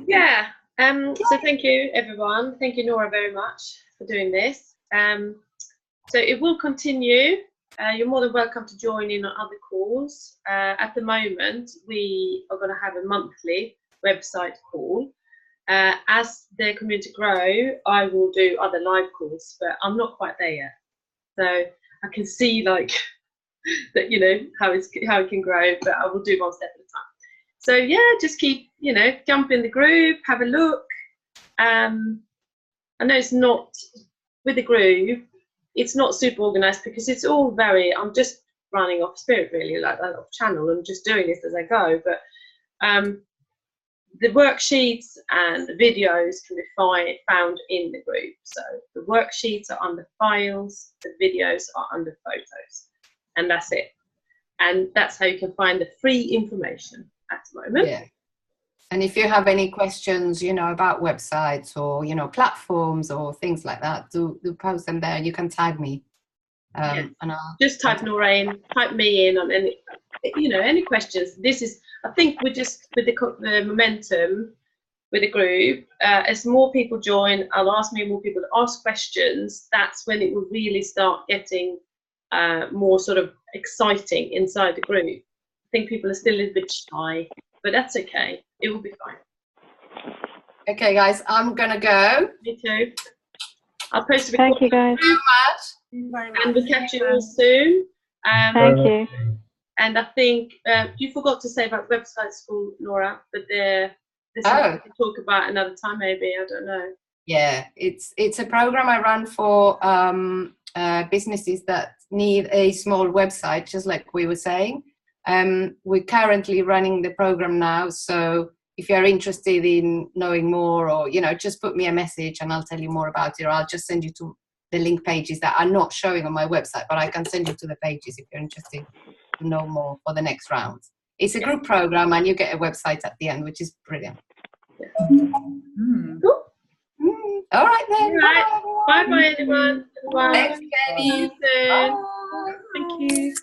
Yeah. So thank you, everyone. Thank you, Nora, very much for doing this. So it will continue. You're more than welcome to join in on other calls. At the moment, we are going to have a monthly website call. As the community grow, I will do other live calls, but I'm not quite there yet. So I can see, like, that, you know, how it can grow, but I will do one step at a time. So yeah, just keep, you know, jump in the group, have a look. I know it's not, with the group, it's not super organized, because it's all very, I'm just running off spirit, really, like that off channel, and just doing this as I go. But the worksheets and the videos can be found in the group. So the worksheets are under files, the videos are under photos, and that's it. And that's how you can find the free information at the moment. Yeah. And if you have any questions, you know, about websites or, you know, platforms or things like that, do post them there. You can tag me. Yeah. And I'll just type Nora in, type me in on any, you know, any questions. This is, I think, we're just with the momentum with the group. As more people join, I'll ask more people to ask questions. That's when it will really start getting more sort of exciting inside the group. I think people are still a little bit shy, but that's okay. It will be fine. Okay, guys, I'm gonna go. Me too. I'll post a Thank you, guys. Thank you so much. And we'll catch you all soon. Thank you. And I think you forgot to say about website school, Nora, but there's something to talk about another time, maybe. I don't know. Yeah, it's a program I run for businesses that need a small website, just like we were saying. We're currently running the program now, so if you're interested in knowing more, or, you know, just put me a message and I'll tell you more about it, or I'll just send you to the link pages that are not showing on my website, but I can send you to the pages if you're interested to know more for the next round. It's a group program, and you get a website at the end, which is brilliant. Cool. All right then. All right. Bye bye, everyone. Thanks, Jenny. See you soon. Thank you.